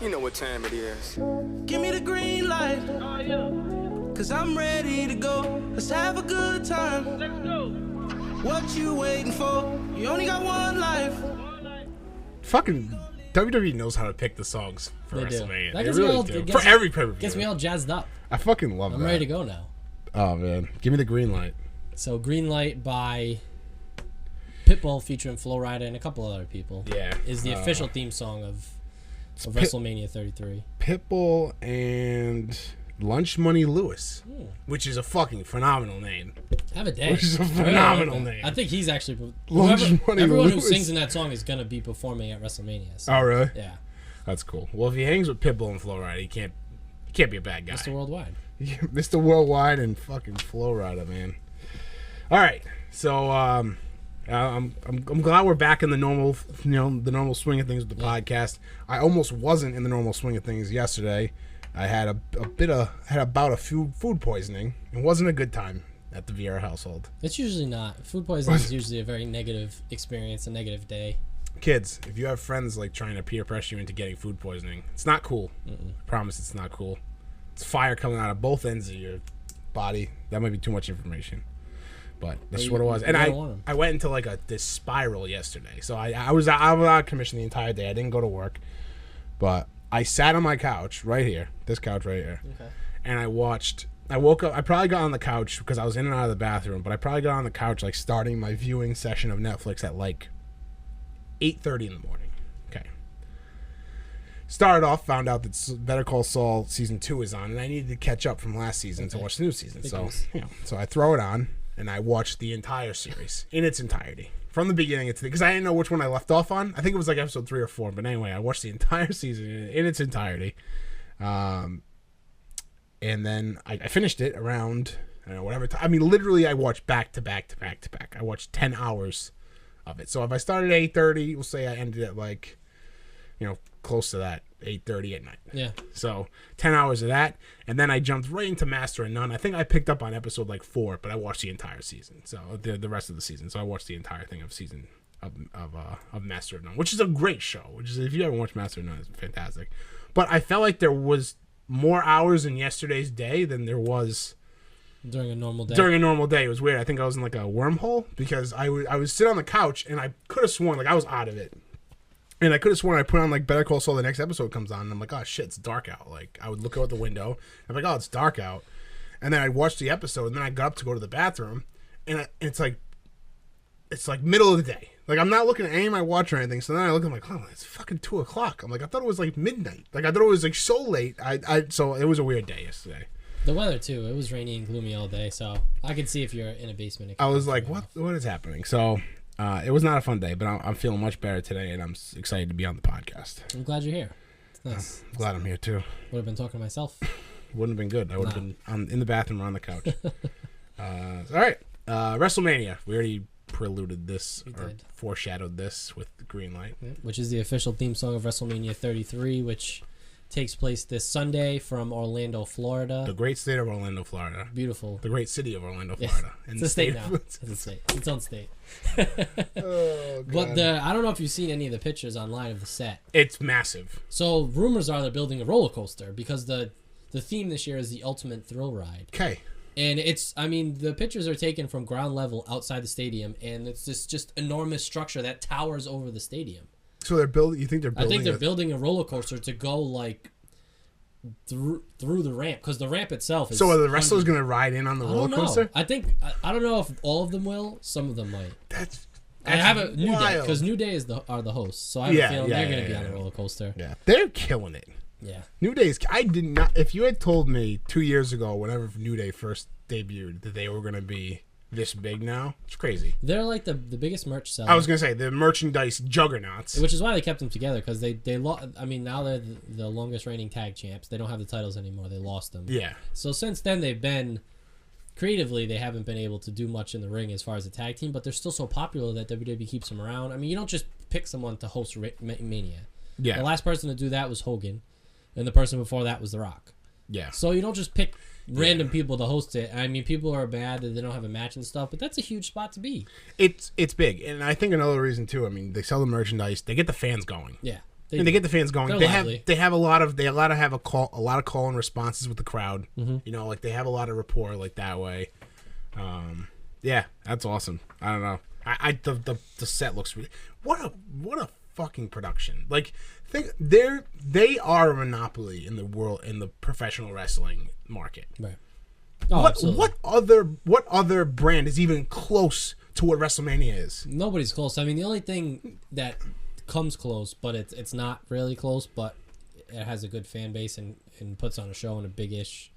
You know what time it is. Give me the green light. Oh, yeah. Cause I'm ready to go. Let's have a good time. Let's go. What you waiting for? You only got one life. Fucking WWE knows how to pick the songs for They do. WrestleMania. That They gets me really all- do. gets For me- every pay-per-view. Gets me all jazzed up. I fucking love I'm that. ready to go now. Oh, man. Give me the green light. So Green Light by Pitbull featuring Flo Rida and a couple other people. Yeah. Is the official theme song of WrestleMania 33. Pitbull and Lunch Money Lewis, which is a fucking phenomenal name. Have a day. Which is a I really phenomenal like that. name. I think he's actually... Lunch Money everyone who Lewis. sings in that song is going to be performing at WrestleMania. So, Oh, really? yeah. That's cool. Well, if he hangs with Pitbull and Flo Rida, he can't be a bad guy. Mr. Worldwide. Mr. Worldwide and fucking Flo Rida, man. All right, so I'm glad we're back in the normal, the normal swing of things with the podcast. I almost wasn't in the normal swing of things yesterday. I had a bout of food poisoning. It wasn't a good time at the Vieira household. It's usually not. Food poisoning is usually a very negative experience, a negative day. Kids, if you have friends like trying to peer pressure you into getting food poisoning, it's not cool. I promise it's not cool. It's fire coming out of both ends of your body. That might be too much information. But that's what it was. And I went into like this spiral yesterday. So I was out of commission the entire day. I didn't go to work. But I sat on my couch right here. This couch right here. Okay. And I woke up. I probably got on the couch because I was in and out of the bathroom. But I probably got on the couch like starting my viewing session of Netflix at like 8:30 in the morning. Okay. Started off, found out that Better Call Saul season 2 is on. And I needed to catch up from last season to watch the new season. So I throw it on. And I watched the entire series in its entirety. From the beginning to because I didn't know which one I left off on. I think it was like episode 3 or 4. But anyway, I watched the entire season in its entirety. And then I finished it around, I don't know, whatever time. I mean, literally, I watched back to back to back to back. I watched 10 hours of it. So if I started at 8:30, we'll say I ended at like, close to that, 8:30 at night. Yeah. So 10 hours of that, and then I jumped right into Master and None. I think I picked up on episode like 4, but I watched the entire season. So the rest of the season. So I watched the entire thing of Master of None, which is a great show. Which is, if you haven't watched Master of None, it's fantastic. But I felt like there was more hours in yesterday's day than there was during a normal day. It was weird. I think I was in like a wormhole because I would sit on the couch and I could have sworn like I was out of it. And I could have sworn I put on like Better Call Saul, the next episode comes on, and I'm like, oh shit, it's dark out. Like I would look out the window, I'm like, oh, it's dark out. And then I'd watch the episode, and then I got up to go to the bathroom, and it's like middle of the day. Like I'm not looking at any of my watch or anything. So then I look, I'm like, oh, it's fucking 2:00. I'm like, I thought it was like midnight. Like I thought it was like so late. So it was a weird day yesterday. The weather too. It was rainy and gloomy all day, so I could see if you're in a basement. I was like, what is happening? So. It was not a fun day, but I'm feeling much better today, and I'm excited to be on the podcast. I'm glad you're here. It's nice. I'm glad I'm here, too. Would have been talking to myself. Wouldn't have been good. I would have been in the bathroom or on the couch. All right. WrestleMania. We already preluded this or foreshadowed this with the green light. Which is the official theme song of WrestleMania 33, which takes place this Sunday from Orlando, Florida. The great state of Orlando, Florida. Beautiful. The great city of Orlando, Florida. Yeah. It's a state now. It's a state. It's its own state. Oh, God. But I don't know if you've seen any of the pictures online of the set. It's massive. So rumors are they're building a roller coaster because the theme this year is the Ultimate Thrill Ride. Okay. And the pictures are taken from ground level outside the stadium, and it's this just enormous structure that towers over the stadium. So they're building. You think they're building? I think they're building a roller coaster to go like through the ramp because the ramp itself is. So are the wrestlers going to ride in on the roller coaster? I think I don't know if all of them will. Some of them might. That's I have a New wild. Day because New Day are the hosts, so I have a feeling they're going to be on the roller coaster. Yeah, they're killing it. Yeah, New Day's. I did not. If you had told me 2 years ago, whenever New Day first debuted, that they were going to be this big now, it's crazy. They're like the biggest merch seller. I was gonna say the merchandise juggernauts, which is why they kept them together because they I mean, now they're the longest reigning tag champs. They don't have the titles anymore. They lost them. Yeah. So since then they've been creatively they haven't been able to do much in the ring as far as the tag team, but they're still so popular that WWE keeps them around. I mean, you don't just pick someone to host Mania. Yeah. The last person to do that was Hogan, and the person before that was The Rock. Yeah. So you don't just pick random people to host it. I mean, people are mad that they don't have a match and stuff, but that's a huge spot to be. It's big, and I think another reason too. I mean, they sell the merchandise, they get the fans going. Yeah. And they get the fans going. They're They lively. have a lot of call and responses with the crowd. You know, like they have a lot of rapport like that way. Yeah, that's awesome. I don't know. The set looks really what a fucking production. Like they are a monopoly in the professional wrestling market. Right. Oh, absolutely. What other brand is even close to what WrestleMania is? Nobody's close. I mean, the only thing that comes close, but it's not really close, but it has a good fan base and puts on a show in a big-ish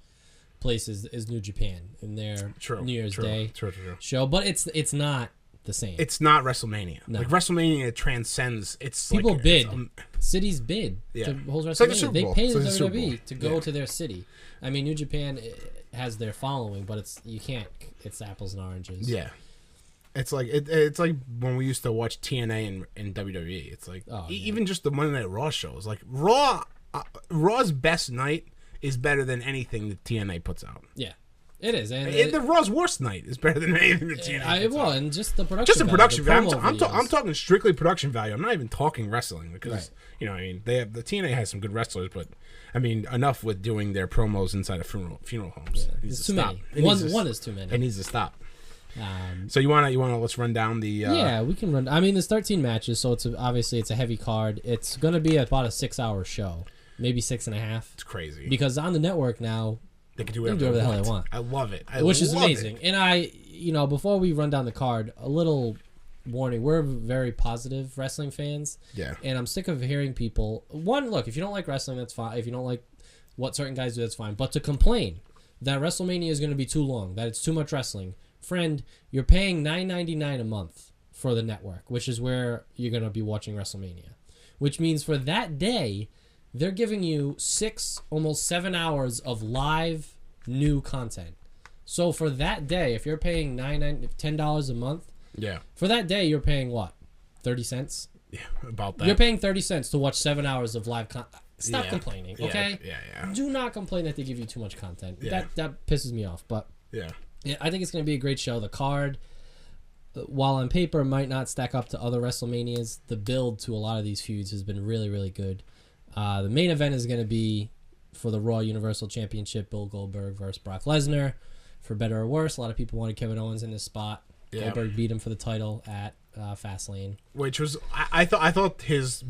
place is New Japan in their New Year's Day show. But it's not the same. It's not WrestleMania. No. Like WrestleMania transcends. It's people like, bid. Cities bid to hold WrestleMania. Like they pay the WWE to go Yeah. to their city. I mean, New Japan has their following, but it's apples and oranges. Yeah. It's like it's like when we used to watch TNA and WWE. It's like even just the Monday Night Raw shows. Like Raw's best night is better than anything that TNA puts out. Yeah, it is. And the Raw's worst night is better than anything that TNA puts out. And just the production. Just the production value. value. I'm talking strictly production value. I'm not even talking wrestling because you know, I mean, the TNA has some good wrestlers, but I mean, enough with doing their promos inside of funeral homes. Yeah, it's too many. One is too many. It needs to stop. So you wanna let's run down the yeah, we can run. I mean, there's 13 matches, so it's a heavy card. It's gonna be about a 6-hour show, maybe 6.5. It's crazy because on the network now they can do whatever the hell they want. I love it, which is amazing. And before we run down the card, a little warning: we're very positive wrestling fans. Yeah, and I'm sick of hearing people. Look, if you don't like wrestling, that's fine. If you don't like what certain guys do, that's fine. But to complain that WrestleMania is going to be too long, that it's too much wrestling. Friend, you're paying $9.99 a month for the network, which is where you're going to be watching WrestleMania. Which means for that day, they're giving you 6, almost 7 hours of live new content. So for that day, if you're paying $10 a month, for that day you're paying what? 30 cents? Yeah, about that. You're paying 30 cents to watch 7 hours of live content. Stop complaining, okay? Yeah. Do not complain that they give you too much content. Yeah. That pisses me off, but yeah, I think it's going to be a great show. The card, while on paper might not stack up to other WrestleManias, the build to a lot of these feuds has been really, really good. The main event is going to be for the Raw Universal Championship, Bill Goldberg versus Brock Lesnar. For better or worse, a lot of people wanted Kevin Owens in this spot. Yeah. Goldberg beat him for the title at Fastlane, which was I thought his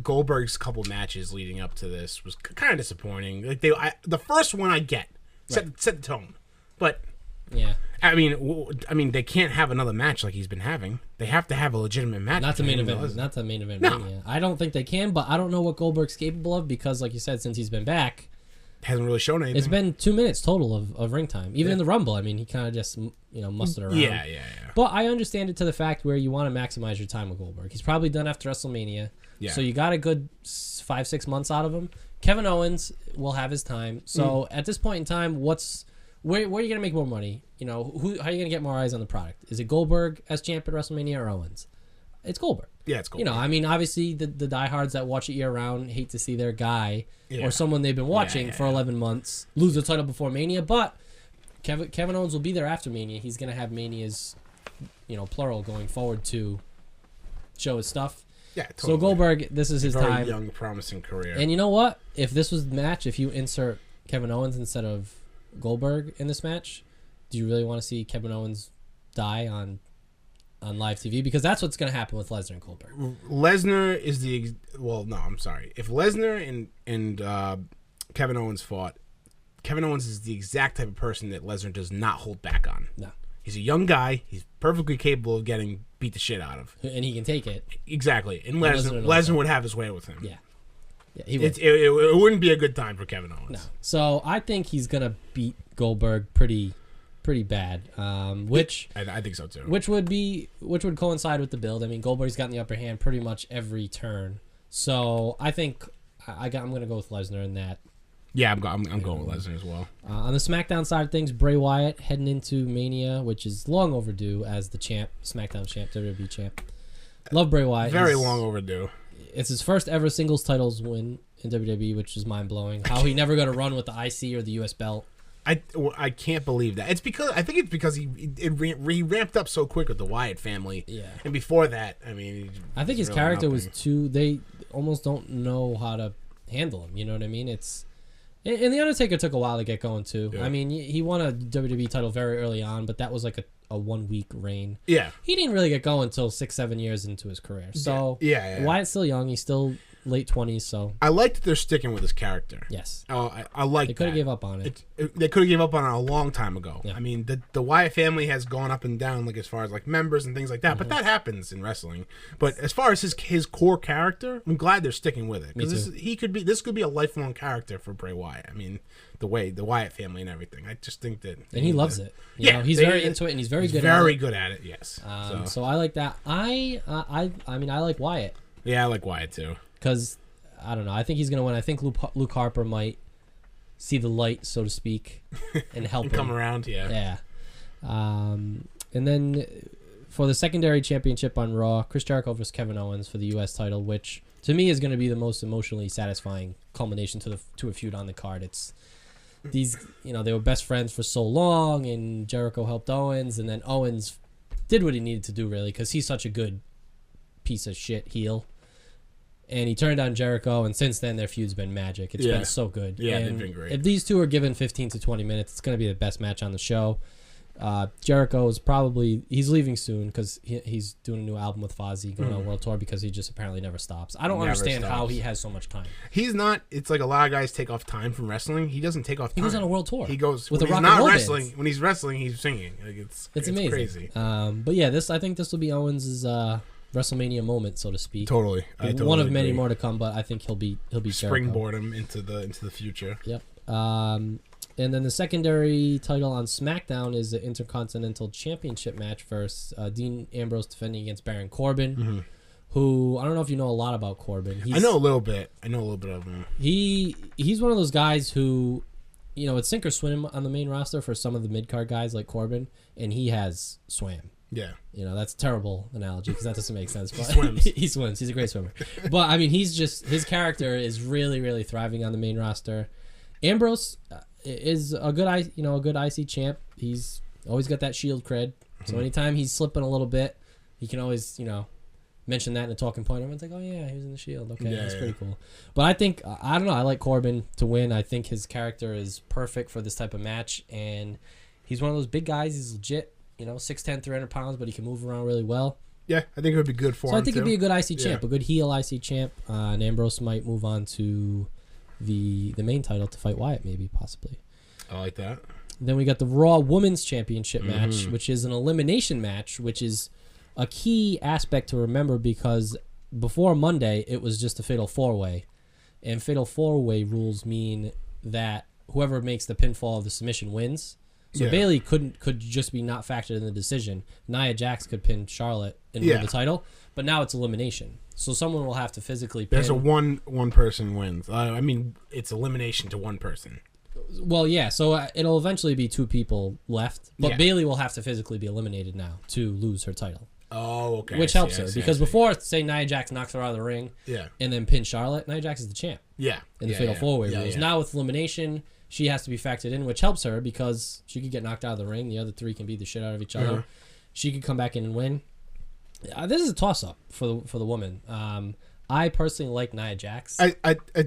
Goldberg's couple matches leading up to this was kind of disappointing. Like the first one I get set the tone, but. Yeah, I mean, they can't have another match like he's been having. They have to have a legitimate match. Not the main event. Not the main event. No. Mania. I don't think they can, but I don't know what Goldberg's capable of because, like you said, since he's been back, hasn't really shown anything. It's been 2 minutes total of ring time. Even in the Rumble, I mean, he kind of just mustered around. Yeah. But I understand it to the fact where you want to maximize your time with Goldberg. He's probably done after WrestleMania. Yeah. So you got a good 5-6 months out of him. Kevin Owens will have his time. So at this point in time, where are you going to make more money? How are you going to get more eyes on the product? Is it Goldberg as champ at WrestleMania or Owens? It's Goldberg. Yeah, it's Goldberg. I mean, obviously the diehards that watch it year round hate to see their guy or someone they've been watching for 11 months lose the title before Mania. But Kevin Owens will be there after Mania. He's going to have Manias, plural, going forward to show his stuff. Yeah, totally. So Goldberg, this is his time. Young, promising career. And you know what? If this was the match, if you insert Kevin Owens instead of Goldberg in this match, do you really want to see Kevin Owens die on live TV? Because that's what's going to happen with Lesnar and Goldberg. Lesnar is I'm sorry. If Lesnar and Kevin Owens fought, Kevin Owens is the exact type of person that Lesnar does not hold back on. No. He's a young guy. He's perfectly capable of getting beat the shit out of. And he can take it. Exactly. And Lesnar would have his way with him. Yeah. He would. It wouldn't be a good time for Kevin Owens. No. So I think he's going to beat Goldberg pretty bad. Which I think so too. Which would coincide with the build. I mean, Goldberg's gotten the upper hand pretty much every turn. So I think I'm going to go with Lesnar in that. Yeah, I'm going with Lesnar as well. On the SmackDown side of things, Bray Wyatt heading into Mania, which is long overdue as the champ, SmackDown champ, WWE champ. Love Bray Wyatt. Very long overdue. It's his first ever singles titles win in WWE, which is mind blowing. How he never got a run with the IC or the US belt. I can't believe that. I think it's because he ramped up so quick with the Wyatt family. Yeah. And before that, I mean, I think his character was too. almost don't know how to handle him. You know what I mean? And the Undertaker took a while to get going too. Yeah. I mean, he won a WWE title very early on, but that was like a 1 week reign. Yeah. He didn't really get going until 6-7 years into his career. So yeah. Wyatt's still young. He's still late 20s. So I like that they're sticking with his character. yes. Oh, I like They could have that. gave up on it. They could have gave up on it a long time ago. Yeah. I mean, the Wyatt family has gone up and down, like as far as like members and things like that. But that happens in wrestling. But as far as his core character, I'm glad they're sticking with it, because this could be a lifelong character for Bray Wyatt. I mean, the Wyatt family and everything. I just think that, And he loves it. You know, he's they- very into it, and he's very good at it. Very good at it. Yes. So I like that. I mean, I like Wyatt Yeah, I like Wyatt too. because I don't know. I think he's gonna win. I think Luke Harper might see the light, so to speak, and help him Come around. Yeah. Yeah. And then for the secondary championship on Raw, Chris Jericho versus Kevin Owens for the U.S. title, which to me is going to be the most emotionally satisfying culmination to a feud on the card. It's these, they were best friends for so long, and Jericho helped Owens, and then Owens did what he needed to do, really, because he's such a good piece of shit heel. And he turned on Jericho, and since then their feud's been magic. It's been so good. Yeah, and they've been great. If these two are given 15 to 20 minutes, it's going to be the best match on the show. Jericho is he's leaving soon because he's doing a new album with Fozzy, going on world tour, because he just apparently never stops. I don't understand how he has so much time. He's not. It's like a lot of guys take off time from wrestling. He doesn't take off time. He goes on a world tour. He goes with when a he's rock and not roll wrestling. band. When he's wrestling, he's singing. Like it's amazing. crazy. But yeah, I think this will be Owens' WrestleMania moment, so to speak. Totally. I totally One of many agree. more to come, but I think he'll be Jericho. Springboard him into the future. Yep. And then the secondary title on SmackDown is the Intercontinental Championship match versus Dean Ambrose defending against Baron Corbin, who I don't know if you know a lot about Corbin. I know a little bit. I know a little bit of him. He's one of those guys who, it's sink or swim on the main roster for some of the mid-card guys like Corbin, and he has swam. Yeah. That's a terrible analogy because that doesn't make sense. But swims. He swims. He's a great swimmer. But, I mean, his character is really, really thriving on the main roster. Ambrose is a good IC champ. He's always got that Shield cred. So anytime he's slipping a little bit, he can always, mention that in a talking point. Everyone's like, oh, yeah, he was in the Shield. Okay, that's pretty cool. But I think, I don't know, I like Corbin to win. I think his character is perfect for this type of match. And he's one of those big guys. He's legit. 6'10", 300 pounds, but he can move around really well. Yeah, I think it would be good for him. So I think it'd be a good IC champ, Yeah. a good heel IC champ. And Ambrose might move on to the main title to fight Wyatt, maybe, possibly. I like that. Then we got the Raw Women's Championship match, which is an elimination match, which is a key aspect to remember because before Monday, it was just a Fatal 4-Way. And Fatal 4-Way rules mean that whoever makes the pinfall of the submission wins. So Yeah. Bayley could just be not factored in the decision. Nia Jax could pin Charlotte and win the title, but now it's elimination. So someone will have to physically pin. There's a one person wins. I mean, it's elimination to one person. Well, yeah. So it'll eventually be 2 people left, but Yeah. Bayley will have to physically be eliminated now to lose her title. Oh, okay. Which helps her because before, say Nia Jax knocks her out of the ring, Yeah. and then pin Charlotte, Nia Jax is the champ Yeah. in the Fatal 4-Way Yeah, rules. yeah. Now with elimination, she has to be factored in, which helps her because she could get knocked out of the ring. The other 3 can beat the shit out of each other. Uh-huh. She could come back in and win. This is a toss-up for the woman. I personally like Nia Jax.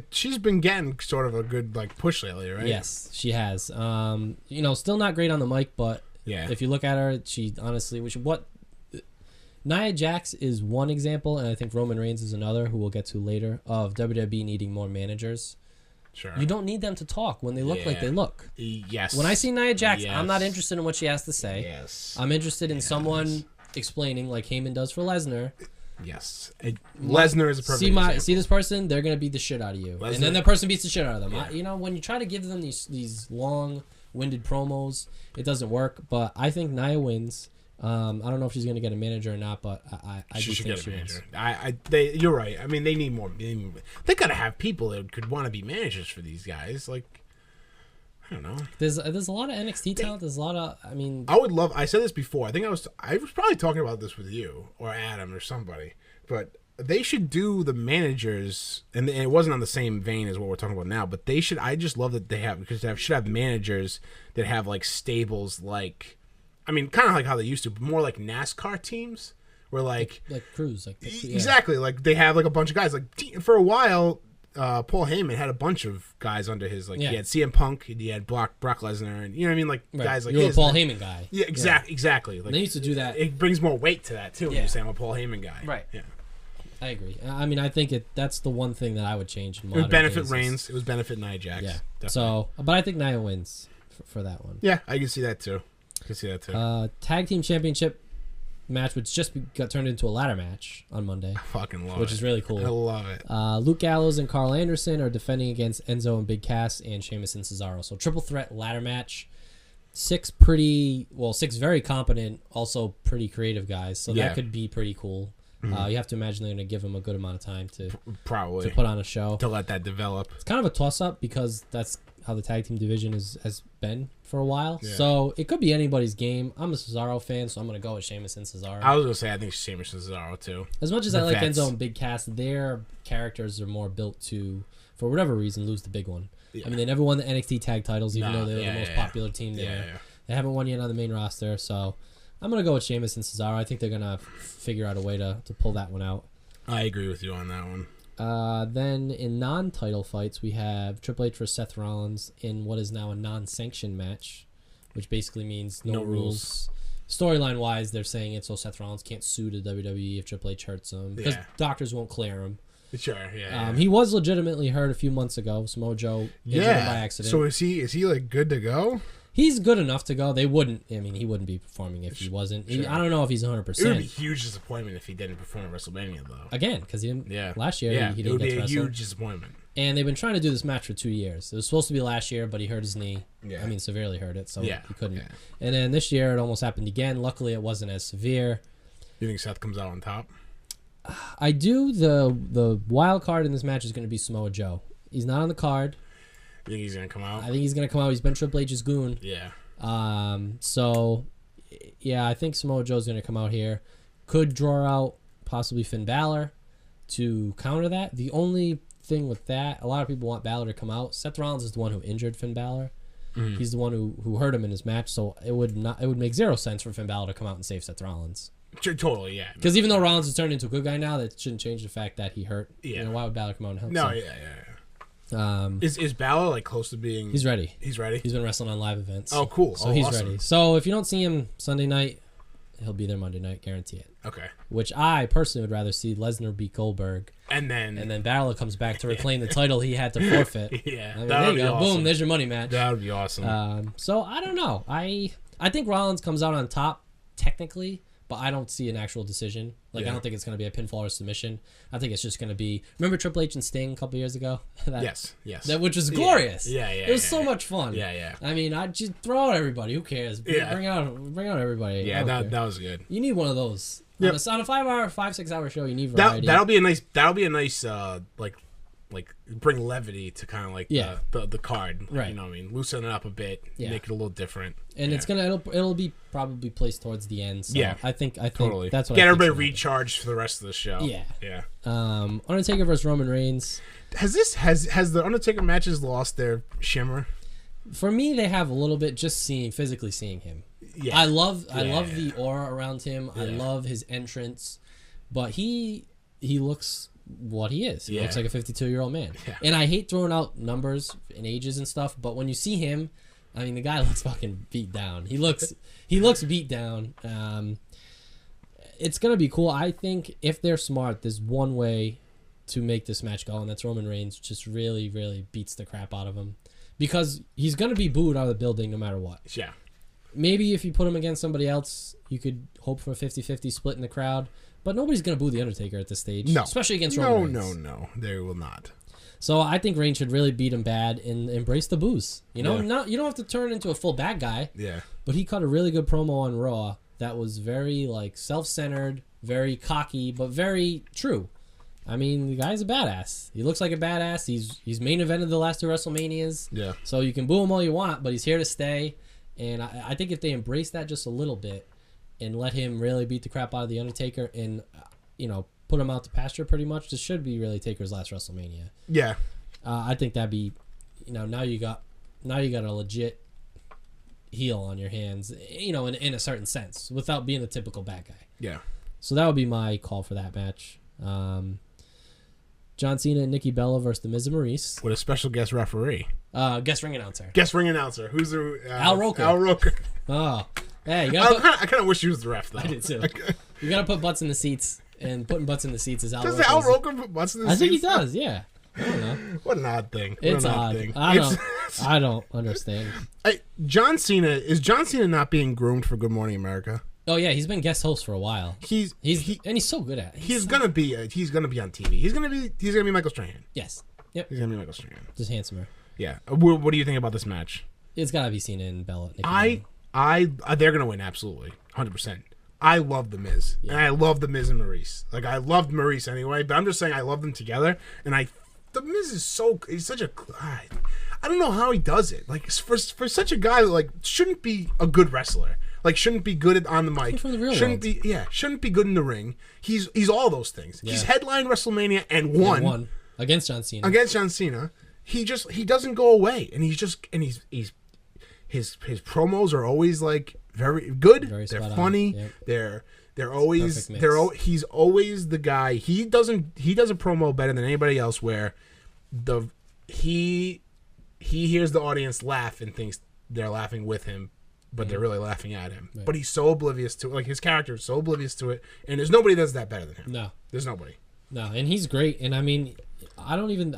She's been getting sort of a good push lately, right? Yes, she has. Still not great on the mic, but Yeah. if you look at her, she honestly, Nia Jax is one example, and I think Roman Reigns is another, who we'll get to later, of WWE needing more managers. Sure. You don't need them to talk when they look like they look. Yes. When I see Nia Jax, Yes. I'm not interested in what she has to say. Yes. I'm interested in someone explaining, like Heyman does for Lesnar. Yes. Lesnar is a perfect example. See this person, they're gonna beat the shit out of you, Lesnar- and then that person beats the shit out of them. Yeah. When you try to give them these long-winded promos, it doesn't work. But I think Nia wins. I don't know if she's gonna get a manager or not, but I She do should think get a she wins. manager. You're right. I mean, they need more. They gotta have people that could want to be managers for these guys. I don't know. There's a lot of NXT talent. There's a lot of. I mean, I would love. I said this before. I think I was probably talking about this with you or Adam or somebody. But they should do the managers, and it wasn't on the same vein as what we're talking about now. But they should. I just love that they have because they should have managers that have stables I mean, kind of like how they used to, but more like NASCAR teams, where like Cruz, exactly, like they have like a bunch of guys. Like for a while, Paul Heyman had a bunch of guys under his he had CM Punk, he had Brock Lesnar, and you know what I mean, like guys like you're a Paul Heyman guy. Yeah, exactly. Like, they used to do that. It brings more weight to that too. When you say I'm a Paul Heyman guy, right? Yeah, I agree. I mean, I think that's the one thing that I would change. In it would benefit Reigns. It would benefit Nia Jax. Yeah. Definitely. So, but I think Nia wins for that one. Yeah, I can see that too. Tag team championship match, which just got turned into a ladder match on Monday. I fucking love it. Which is really cool. I love it. Luke Gallows and Carl Anderson are defending against Enzo and Big Cass and Sheamus and Cesaro. So triple threat ladder match. Six very competent, also pretty creative guys. So that could be pretty cool. You have to imagine they're going to give them a good amount of time to put on a show. To let that develop. It's kind of a toss-up because that's how the tag team division has been for a while. Yeah. So it could be anybody's game. I'm a Cesaro fan, so I'm going to go with Sheamus and Cesaro. I was going to say I think Sheamus and Cesaro too. As much as I like Enzo and Big Cass, their characters are more built to, for whatever reason, lose the big one. Yeah. I mean, they never won the NXT tag titles, even though they were the most popular team there. Yeah. They haven't won yet on the main roster, so I'm going to go with Sheamus and Cesaro. I think they're going to figure out a way to pull that one out. I agree with you on that one. Then in non-title fights, we have Triple H versus Seth Rollins in what is now a non-sanctioned match, which basically means no rules. Storyline-wise, they're saying it so Seth Rollins can't sue the WWE if Triple H hurts him because doctors won't clear him. Sure, yeah. He was legitimately hurt a few months ago. Samoa Joe injured him by accident. So is he like good to go? He's good enough to go. They wouldn't. I mean, he wouldn't be performing if he wasn't. Sure. I don't know if he's 100%. It would be a huge disappointment if he didn't perform at WrestleMania, though. Again, because he didn't. Yeah. Last year, he didn't get to wrestle. It would be a huge disappointment. And they've been trying to do this match for 2 years. It was supposed to be last year, but he hurt his knee. Yeah. I mean, severely hurt it, so he couldn't. Yeah. And then this year, it almost happened again. Luckily, it wasn't as severe. You think Seth comes out on top? I do. The wild card in this match is going to be Samoa Joe. He's not on the card. You think he's going to come out? I think he's going to come out. He's been Triple H's goon. Yeah. So, yeah, I think Samoa Joe's going to come out here. Could draw out possibly Finn Balor to counter that. The only thing with that, a lot of people want Balor to come out. Seth Rollins is the one who injured Finn Balor. Mm-hmm. He's the one who hurt him in his match, so it would make zero sense for Finn Balor to come out and save Seth Rollins. Sure, totally, yeah. Because even though Rollins has turned into a good guy now, that shouldn't change the fact that he hurt. Yeah. You know, why would Balor come out and help? No, Is Balor like close to being? He's ready. He's ready. He's been wrestling on live events. Oh, cool. So he's ready. So if you don't see him Sunday night, he'll be there Monday night, guarantee it. Okay. Which I personally would rather see Lesnar beat Goldberg, and then Balor comes back to reclaim the title he had to forfeit. Yeah, I mean, there you go. Awesome. Boom, there's your money match. That would be awesome. So I don't know. I think Rollins comes out on top technically, but I don't see an actual decision. I don't think it's going to be a pinfall or submission. I think it's just going to be. Remember Triple H and Sting a couple years ago? Yes. Which was glorious. Yeah. It was so much fun. Yeah. I mean, I just throw out everybody. Who cares? Yeah. Bring out everybody. Yeah, that was good. You need one of those. Yep. On a 5-6 hour show, you need variety. That'll be a nice like bring levity to kind of like the card, right? You know what I mean? Loosen it up a bit, make it a little different, and it'll be probably placed towards the end. So I think totally. That's what get everybody recharged for the rest of the show. Yeah. Undertaker versus Roman Reigns. Has the Undertaker matches lost their shimmer? For me, they have a little bit. Just physically seeing him. Yeah. I love the aura around him. Yeah. I love his entrance, but he looks what he is. He looks like a 52-year-old man. Yeah. And I hate throwing out numbers and ages and stuff, but when you see him, I mean, the guy looks fucking beat down. He looks beat down. It's gonna be cool. I think if they're smart, there's one way to make this match go, and that's Roman Reigns just really, really beats the crap out of him, because he's gonna be booed out of the building no matter what. Yeah. Maybe if you put him against somebody else, you could hope for a 50-50 split in the crowd. But nobody's going to boo The Undertaker at this stage. No. Especially against Roman Reigns. No. They will not. So I think Reigns should really beat him bad and embrace the boos. You know, you don't have to turn into a full bad guy. Yeah. But he cut a really good promo on Raw that was very self-centered, very cocky, but very true. I mean, the guy's a badass. He looks like a badass. He's main evented the last two WrestleManias. Yeah. So you can boo him all you want, but he's here to stay. And I think if they embrace that just a little bit and let him really beat the crap out of The Undertaker and, put him out to pasture pretty much, this should be really Taker's last WrestleMania. Yeah. I think that'd be, now you got a legit heel on your hands, in a certain sense, without being the typical bad guy. Yeah. So that would be my call for that match. John Cena and Nikki Bella versus The Miz and Maurice. With a special guest referee. Guest ring announcer. Who's the... Al Roker. Al Roker. Oh. Yeah, you gotta I kind of wish he was the ref, though. I did too. You gotta put butts in the seats, and putting butts in the seats is Al Roker. Does Al Roker put butts in the seats? I think he does, yeah. I don't know. What an odd thing. It's odd. I don't understand. John Cena not being groomed for Good Morning America? Oh yeah, he's been guest host for a while. He's so good at it. He's gonna be on TV. He's gonna be Michael Strahan. Yes. Yep. He's gonna be Michael Strahan. Just handsomer. Yeah. What do you think about this match? It's gotta be Cena and Bella. They're gonna win, absolutely, 100%. I love the Miz, and I love the Miz and Maurice. Like, I loved Maurice anyway, but I'm just saying I love them together. And the Miz is he's such a, I don't know how he does it. Like, for such a guy that, like, shouldn't be a good wrestler. Like, shouldn't be good on the mic. From the real shouldn't world. Shouldn't be good in the ring. He's all those things. Yeah. He's headlined WrestleMania and won against John Cena. He doesn't go away, and his promos are always like very good. They're funny. Yep. He's always the guy. He does a promo better than anybody else where he hears the audience laugh and thinks they're laughing with him, but they're really laughing at him. Right. But he's so oblivious to it. Like, his character is so oblivious to it, and there's nobody that does that better than him. No. There's nobody. No, and he's great. And I mean, I don't even...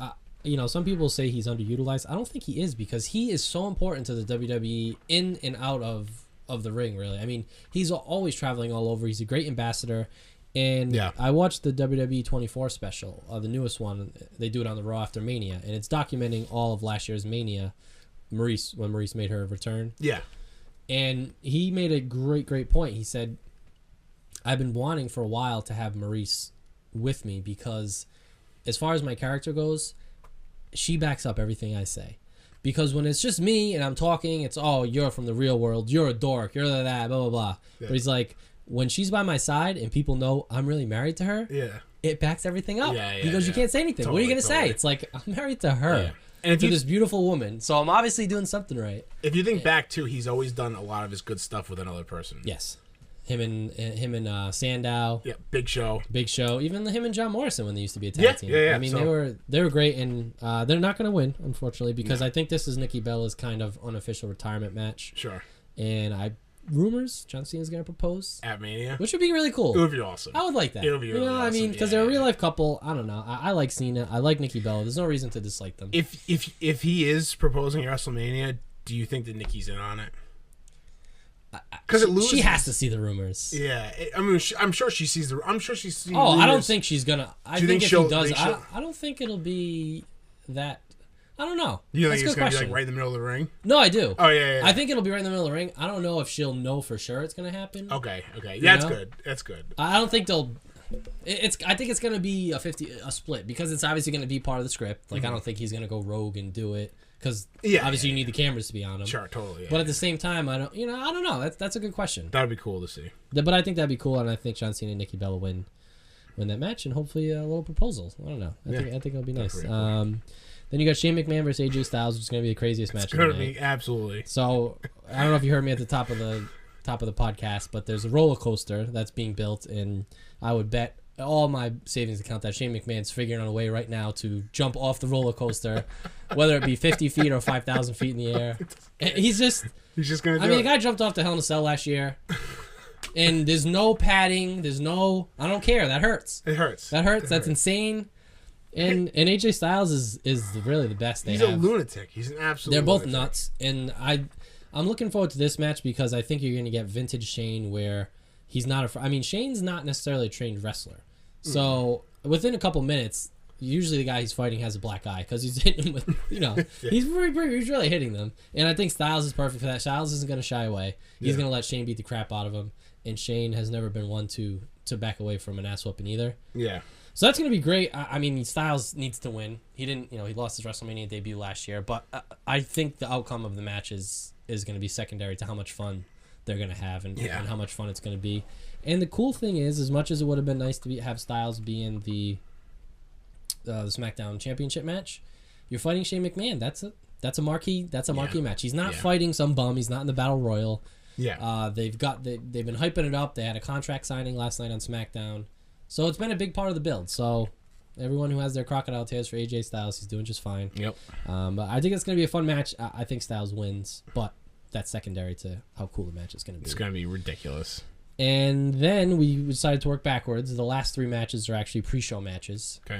some people say he's underutilized. I don't think he is, because he is so important to the WWE in and out of the ring, really. I mean, he's always traveling all over. He's a great ambassador. And I watched the WWE 24 special, the newest one. They do it on the Raw after Mania, and it's documenting all of last year's Mania, when Maurice made her return. Yeah. And he made a great point. He said, I've been wanting for a while to have Maurice with me, because as far as my character goes, she backs up everything I say. Because when it's just me and I'm talking, it's, oh, you're from the real world, you're a dork, you're that, blah, blah, blah. Yeah. But he's like, when she's by my side and people know I'm really married to her, it backs everything up. He goes, you can't say anything. Totally, what are you going to say? It's like, I'm married to her. Yeah. And to this beautiful woman. So I'm obviously doing something right. If you think back, too, he's always done a lot of his good stuff with another person. Yes. Him and Sandow. Yeah, Big Show. Even him and John Morrison when they used to be a tag team. Yeah. I mean, they were great, and they're not going to win, unfortunately, because I think this is Nikki Bella's kind of unofficial retirement match. Sure. And rumors John Cena's going to propose at Mania, which would be really cool. It would be awesome. I would like that. It would be really awesome. I mean, because they're a real life couple. I don't know. I like Cena. I like Nikki Bella. There's no reason to dislike them. If he is proposing at WrestleMania, do you think that Nikki's in on it? Because she has to see the rumors. Yeah, I mean, I'm sure she sees the. I'm sure she's seen. Oh, rumors. I don't think she's gonna. I think if he does, I don't think it'll be that. I don't know. You think it's gonna be like right in the middle of the ring? No, I do. Oh yeah. I think it'll be right in the middle of the ring. I don't know if she'll know for sure it's gonna happen. Okay. Yeah, that's good. I don't think they'll. I think it's gonna be a split, because it's obviously gonna be part of the script. Like, I don't think he's gonna go rogue and do it. Because obviously you need the cameras to be on him. Sure, totally. But at the same time, I don't know. That's a good question. That would be cool to see. But I think that'd be cool, and I think John Cena and Nikki Bella win that match, and hopefully a little proposal. I don't know. I think it'll be nice. Cool. Then you got Shane McMahon versus AJ Styles, which is going to be the craziest match. It's going to be absolutely. So I don't know if you heard me at the top of the podcast, but there's a roller coaster that's being built, and I would bet all my savings account that Shane McMahon's figuring out a way right now to jump off the roller coaster, whether it be 50 feet or 5,000 feet in the air. He's just gonna do it. The guy jumped off the Hell in a Cell last year, and there's no padding. I don't care. That hurts. It hurts. That's insane. And AJ Styles is really the best they have. He's a lunatic. He's an absolute They're both lunatic. nuts. And I'm looking forward to this match, because I think you're going to get vintage Shane, where he's not Shane's not necessarily a trained wrestler. So within a couple minutes, usually the guy he's fighting has a black eye, because he's hitting him with, he's really hitting them. And I think Styles is perfect for that. Styles isn't going to shy away. He's going to let Shane beat the crap out of him. And Shane has never been one to back away from an ass whooping either. Yeah. So that's going to be great. I mean, Styles needs to win. He didn't, he lost his WrestleMania debut last year. But I think the outcome of the match is going to be secondary to how much fun they're going to have and how much fun it's going to be. And the cool thing is, as much as it would have been nice to have Styles be in the SmackDown Championship match, you're fighting Shane McMahon. That's a marquee match. He's not fighting some bum. He's not in the Battle Royal. Yeah. They've been hyping it up. They had a contract signing last night on SmackDown, so it's been a big part of the build. So everyone who has their crocodile tears for AJ Styles, he's doing just fine. Yep. But I think it's going to be a fun match. I think Styles wins, but that's secondary to how cool the match is going to be. It's going to be ridiculous. And then we decided to work backwards. The last 3 matches are actually pre-show matches. Okay.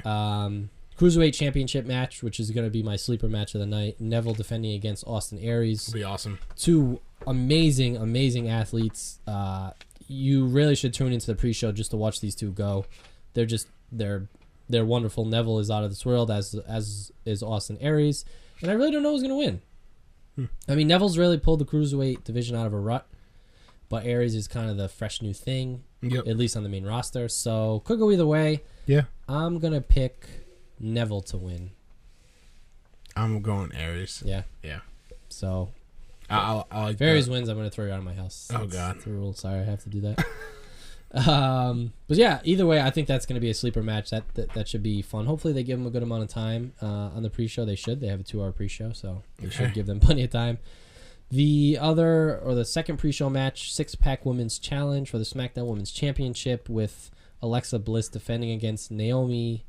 Cruiserweight Championship match, which is going to be my sleeper match of the night. Neville defending against Austin Aries. It'll be awesome. 2 amazing, amazing athletes. You really should tune into the pre-show just to watch these 2 go. They're wonderful. Neville is out of this world, as is Austin Aries. And I really don't know who's going to win. I mean, Neville's really pulled the Cruiserweight division out of a rut. But Aries is kind of the fresh new thing, at least on the main roster. So, could go either way. Yeah. I'm going to pick Neville to win. I'm going Aries. Yeah. Yeah. So, I like if Aries wins, I'm going to throw you out of my house. Oh, God. That's the rule. Sorry, I have to do that. But yeah, either way, I think that's going to be a sleeper match. That should be fun. Hopefully, they give them a good amount of time on the pre-show. They should. They have a 2-hour pre-show, so they should give them plenty of time. The second pre-show match, 6-pack Women's Challenge for the SmackDown Women's Championship with Alexa Bliss defending against Naomi,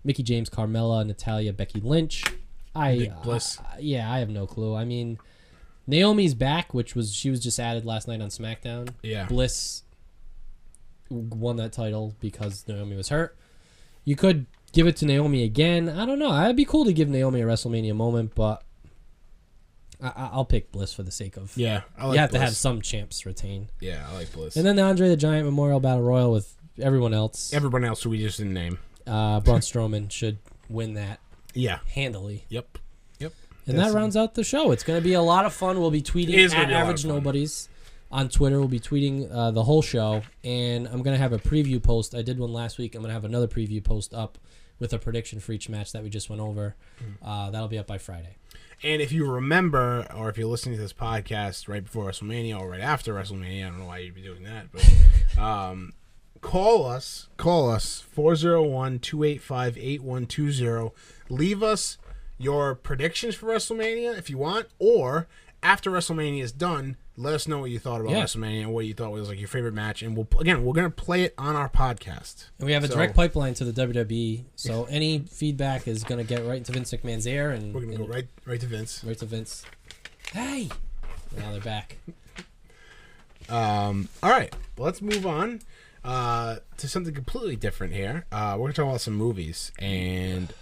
Mickie James, Carmella, Natalya, Becky Lynch. Bliss. I have no clue. I mean, Naomi's back, she was just added last night on SmackDown. Yeah. Bliss won that title because Naomi was hurt. You could give it to Naomi again. I don't know. It'd be cool to give Naomi a WrestleMania moment, but I'll pick Bliss for the sake of... Yeah, I like you have Bliss. to have some champs retain. Yeah, I like Bliss. And then the Andre the Giant Memorial Battle Royal with everyone else. Everyone else who we just didn't name. Braun Strowman should win that handily. Yep. And that rounds out the show. It's going to be a lot of fun. We'll be tweeting at Average Nobodies on Twitter. We'll be tweeting the whole show. And I'm going to have a preview post. I did one last week. I'm going to have another preview post up with a prediction for each match that we just went over. That'll be up by Friday. And if you remember, or if you're listening to this podcast right before WrestleMania or right after WrestleMania, I don't know why you'd be doing that, but call us 401-285-8120. Leave us your predictions for WrestleMania if you want, or after WrestleMania is done, let us know what you thought about WrestleMania and what you thought was like your favorite match, and we're going to play it on our podcast. And we have a direct pipeline to the WWE, so any feedback is going to get right into Vince McMahon's ear, and we're going to go right to Vince. Right to Vince. Hey, now they're back. All right, let's move on to something completely different here. We're going to talk about some movies, and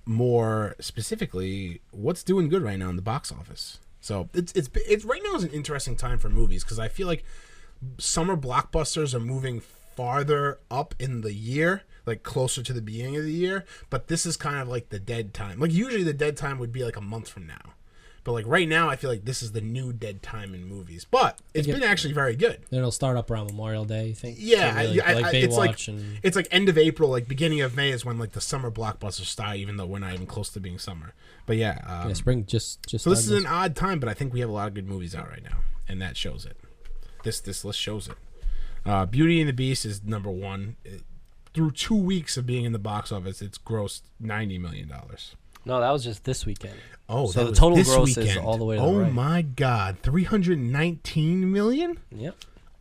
more specifically, what's doing good right now in the box office. So it's right now is an interesting time for movies because I feel like summer blockbusters are moving farther up in the year, like closer to the beginning of the year. But this is kind of like the dead time. Like usually the dead time would be like a month from now, but like right now I feel like this is the new dead time in movies. But it's been actually very good. Then it'll start up around Memorial Day, you think? Yeah, really, it's like end of April, like beginning of May is when like the summer blockbusters start, even though we're not even close to being summer. But yeah, spring just. So this is an odd time, but I think we have a lot of good movies out right now, and that shows it. This list shows it. Beauty and the Beast is number 1. Through 2 weeks of being in the box office, it's grossed $90 million. No, that was just this weekend. Oh, so the total gross is all the way to the right. Oh my God, $319 million? Yep.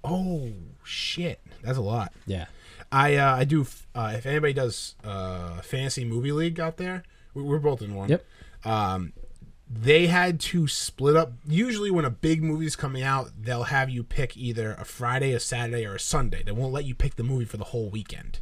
Oh shit, that's a lot. Yeah. I do. If anybody does fantasy movie league out there, we're both in one. Yep. They had to split up. Usually, when a big movie's coming out, they'll have you pick either a Friday, a Saturday, or a Sunday. They won't let you pick the movie for the whole weekend.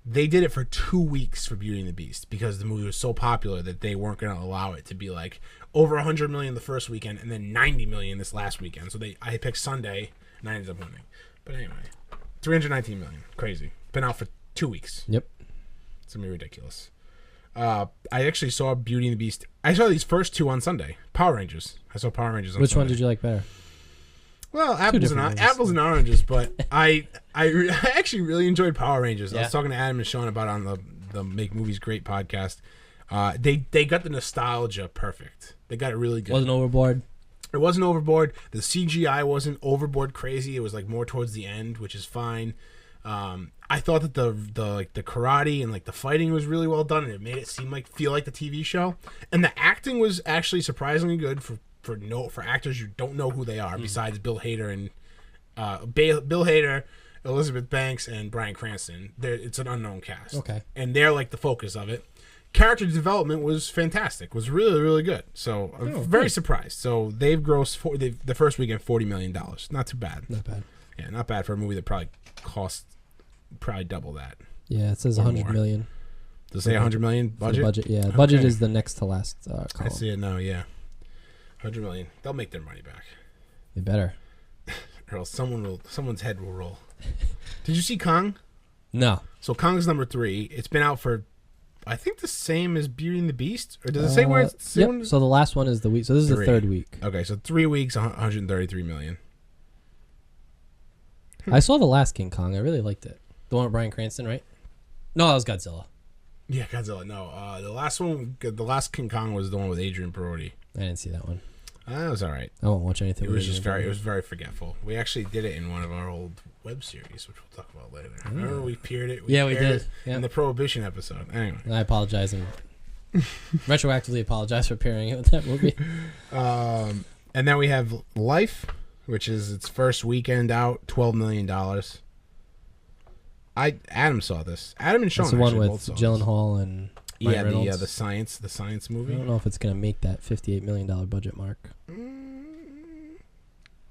They did it for 2 weeks for Beauty and the Beast because the movie was so popular that they weren't going to allow it to be like over 100 million the first weekend and then 90 million this last weekend. So I picked Sunday and I ended up winning. But anyway, 319 million, crazy. Been out for 2 weeks. Yep, it's gonna be ridiculous. I actually saw Beauty and the Beast. I saw these first 2 on Sunday. Power Rangers. I saw Power Rangers on Which Sunday. one did you like better? Well, apples and oranges, but I actually really enjoyed Power Rangers. Yeah. I was talking to Adam and Sean about it on the Make Movies Great podcast. They got the nostalgia perfect. They got it really good. Wasn't overboard. It wasn't overboard. The CGI wasn't overboard crazy. It was like more towards the end, which is fine. I thought that the karate and like the fighting was really well done, and it made it feel like the TV show. And the acting was actually surprisingly good for actors you don't know who they are besides Bill Hader and Bill Hader, Elizabeth Banks, and Bryan Cranston. It's an unknown cast. Okay. And they're like the focus of it. Character development was fantastic. Was really, really good. So I'm very surprised. So they've grossed the first weekend $40 million. Not too bad. Not bad. Yeah, not bad for a movie that probably cost double that. Yeah, it says 100 million. Does it say 100 million budget? Budget, yeah. Okay. Budget is the next to last column. I see it now, yeah. 100 million. They'll make their money back. They better. Or else someone's head will roll. Did you see Kong? No. So Kong's number 3. It's been out for, I think, the same as Beauty and the Beast. Or does it say where it's? Yep. So the last one is the week. So this is the 3rd week. Okay, so 3 weeks, 133 million. I saw the last King Kong. I really liked it. The one with Bryan Cranston, right? No, that was Godzilla. Yeah, Godzilla. No, the last King Kong was the one with Adrian Brody. I didn't see that one. That was all right. I won't watch anything. It was very forgetful. We actually did it in one of our old web series, which we'll talk about later. Remember we peered it? We did. In the Prohibition episode. Anyway. I apologize and retroactively apologize for pairing it with that movie. And then we have Life, which is its first weekend out, $12 million. Adam saw this. Adam and Sean. That's the one with both Gyllenhaal and Ryan Reynolds. the science movie. I don't know if it's gonna make that $58 million budget mark.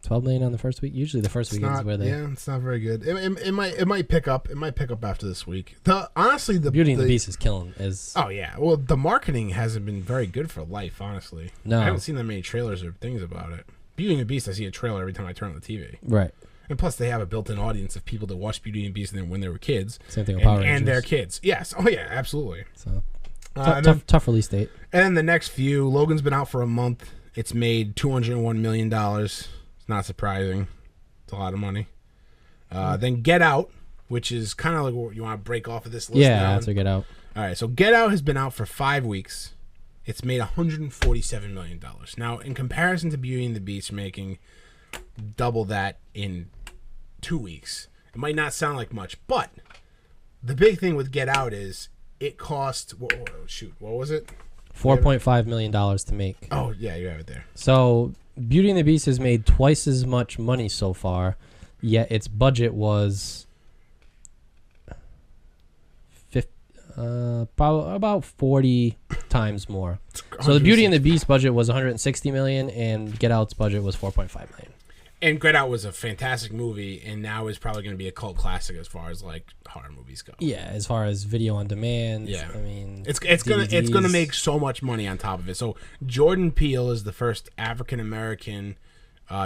12 million on the first week. Usually the first weekend is where they. Yeah, it's not very good. It might pick up. It might pick up after this week. Honestly, the Beauty and the Beast is killing. Oh yeah. Well, the marketing hasn't been very good for Life. Honestly, no. I haven't seen that many trailers or things about it. Beauty and the Beast, I see a trailer every time I turn on the TV. Right. And plus, they have a built-in audience of people that watched Beauty and the Beast when they were kids. Same thing with Power Rangers. And their kids. Yes. Oh, yeah, absolutely. So tough release date. And then the next few, Logan's been out for a month. It's made $201 million. It's not surprising. It's a lot of money. Then Get Out, which is kind of like what you want to break off of this list. Yeah, now. that's a Get Out. All right, so Get Out has been out for 5 weeks. It's made $147 million. Now, in comparison to Beauty and the Beast making double that in 2 weeks, it might not sound like much, but the big thing with Get Out is it cost, what was it? $4.5 million to make. Oh, yeah, you have it there. So Beauty and the Beast has made twice as much money so far, yet its budget was probably about 40 times more. So the Beauty and the Beast budget was $160 million, and Get Out's budget was $4.5 million. And Get Out was a fantastic movie, and now is probably going to be a cult classic as far as like horror movies go. Yeah, as far as video on demand. Yeah, I mean, it's gonna make so much money on top of it. So Jordan Peele is the first African American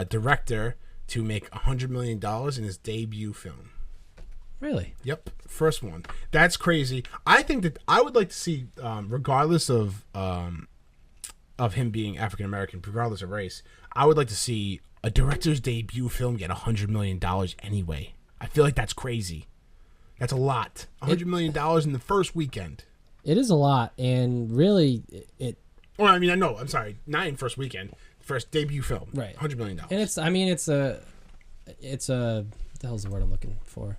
director to make $100 million in his debut film. Really? Yep, first one. That's crazy. I think that I would like to see, regardless of him being African American, regardless of race, I would like to see a director's debut film get $100 million anyway. I feel like that's crazy. That's a lot. $100 million in the first weekend. It is a lot, and really, it. Well, I mean, I'm sorry, not in first weekend. First debut film, right? $100 million. And it's a. What the hell's the word I'm looking for?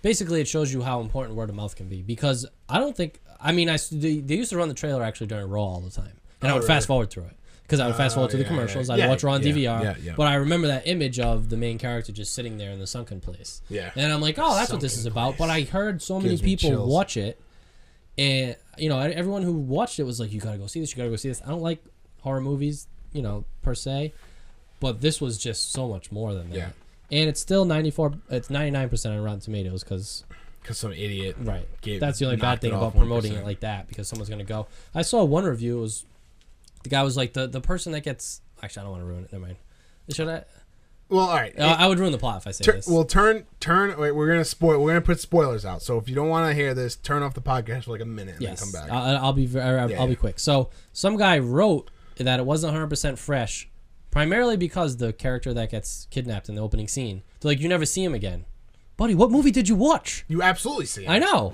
Basically, it shows you how important word of mouth can be, because I don't think. I mean, they used to run the trailer actually during Raw all the time, and I would fast forward through it. Because I would fast forward to the commercials. I'd watch Raw on DVR. But I remember that image of the main character just sitting there in the sunken place. Yeah. And I'm like, oh, that's what this is about. But I heard so many people watch it. And, everyone who watched it was like, you got to go see this. You got to go see this. I don't like horror movies, per se. But this was just so much more than that. Yeah. And it's still 99% on Rotten Tomatoes because some idiot. Right. That's the only bad thing about promoting it like that, because someone's going to go. I saw one review. It was... The guy was like, the person that gets... Actually, I don't want to ruin it. Never mind. Should I? Well, all right. I would ruin the plot if I say this. Well, turn. Wait, we're gonna put spoilers out. So if you don't want to hear this, turn off the podcast for like a minute and then come back. I'll be quick. So some guy wrote that it wasn't 100% fresh, primarily because the character that gets kidnapped in the opening scene, they're like, you never see him again. Buddy, what movie did you watch? You absolutely see him. I know.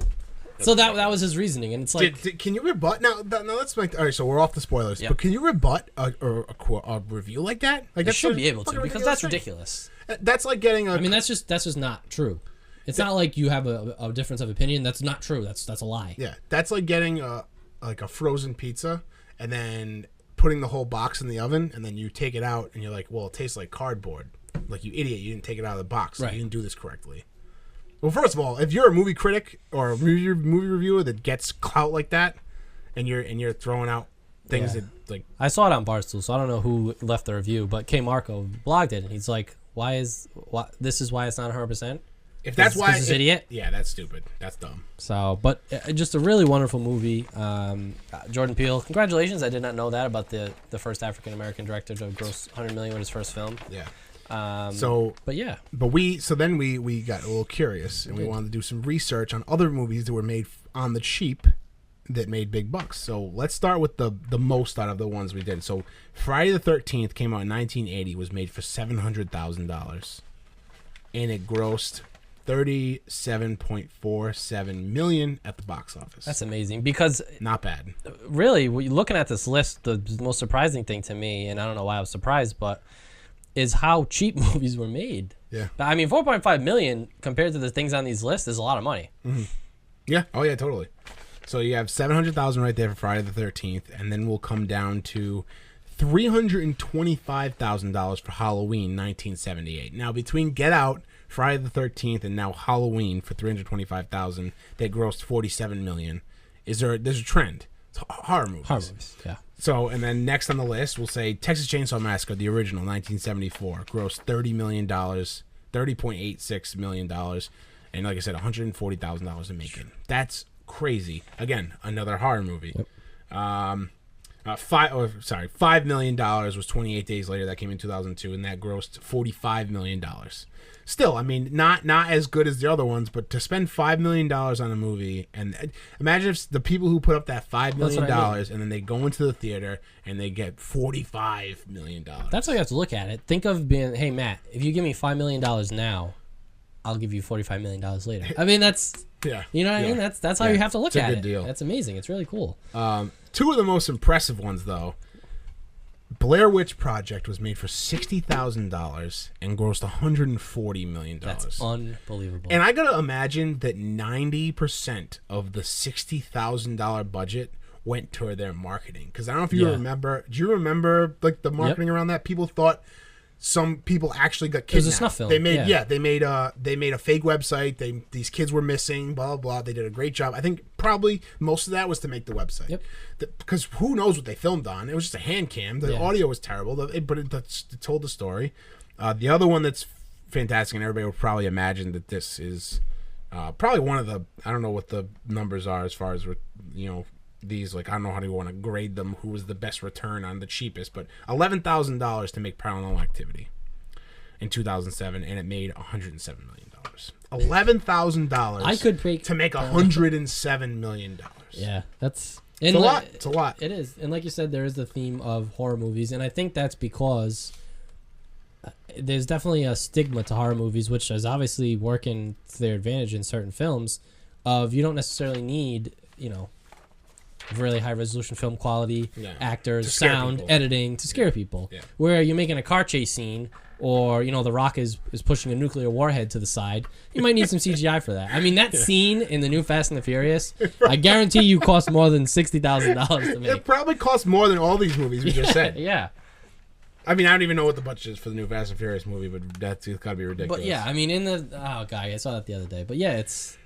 So that was his reasoning, and it's like, can you rebut now? Let's make. All right, so we're off the spoilers. Yep. But can you rebut a review like that? Like you should be able to, because that's ridiculous. That's like getting a. I mean, that's just not true. It's not like you have a difference of opinion. That's not true. That's a lie. Yeah, that's like getting a frozen pizza and then putting the whole box in the oven, and then you take it out, and you're like, well, it tastes like cardboard. Like, you idiot, you didn't take it out of the box. Right. You didn't do this correctly. Well, first of all, if you're a movie critic or a movie reviewer that gets clout like that, and you're throwing out things that, like... I saw it on Barstool, so I don't know who left the review, but K. Marco blogged it, and he's like, this is why it's not 100%? If that's why... This idiot? Yeah, that's stupid. That's dumb. So, but just a really wonderful movie. Jordan Peele, congratulations. I did not know that about the first African-American director to gross $100 million with his first film. Yeah. But yeah. But then we got a little curious, and we wanted to do some research on other movies that were made on the cheap that made big bucks. So let's start with the most out of the ones we did. So Friday the 13th came out in 1980, was made for $700,000, and it grossed $37.47 million at the box office. That's amazing, because not bad. Really, looking at this list, the most surprising thing to me, and I don't know why I was surprised, but is how cheap movies were made. Yeah. I mean, 4.5 million compared to the things on these lists is a lot of money. Mm-hmm. Yeah. Oh yeah, totally. So you have $700,000 right there for Friday the 13th, and then we'll come down to $325,000 for Halloween 1978. Now, between Get Out, Friday the 13th, and now Halloween for $325,000 that grossed $47 million, there's a trend. It's horror movies. Horror movies, yeah. So, and then next on the list, we'll say Texas Chainsaw Massacre, the original, 1974, grossed $30 million, $30.86 million, and like I said, $140,000 to make it. That's crazy. Again, another horror movie. Yep. $5 million was 28 Days Later. That came in 2002, and that grossed $45 million. Still, I mean, not as good as the other ones, but to spend $5 million on a movie, and imagine if the people who put up that $5 million and then they go into the theater and they get $45 million. That's how you have to look at it. Think of being, hey, Matt, if you give me $5 million now, I'll give you $45 million later. I mean, that's... Yeah. You know what I mean? That's how you have to look at it. It's a good deal. That's amazing. It's really cool. Two of the most impressive ones, though. Blair Witch Project was made for $60,000 and grossed $140 million. That's unbelievable. And I gotta imagine that 90% of the $60,000 budget went toward their marketing. Because I don't know if you remember. Do you remember like the marketing around that? People thought some people actually got kidnapped. It was a snuff film. They made they made a fake website. These kids were missing. Blah blah blah. They did a great job. I think probably most of that was to make the website. Yep. Because who knows what they filmed on? It was just a hand cam. The audio was terrible, but it told the story. The other one that's fantastic, and everybody would probably imagine that this is probably one of the, I don't know what the numbers are as far as these, like, I don't know how you want to grade them, who was the best return on the cheapest, but $11,000 to make Paranormal Activity in 2007, and it made $107 million. $11,000 I could break to make $107 million. Yeah, that's... It's a lot. It's a lot. It is. And like you said, there is the theme of horror movies, and I think that's because there's definitely a stigma to horror movies, which is obviously working to their advantage in certain films, of you don't necessarily need, really high resolution film quality, actors, sound, people, editing to scare people. Yeah. Where you're making a car chase scene, or The Rock is pushing a nuclear warhead to the side, you might need some CGI for that. I mean, that scene in the new Fast and the Furious, I guarantee you cost more than $60,000 to make. It probably cost more than all these movies we just said. Yeah. I mean, I don't even know what the budget is for the new Fast and Furious movie, but that's got to be ridiculous. But yeah, I mean, I saw that the other day. But yeah, it's...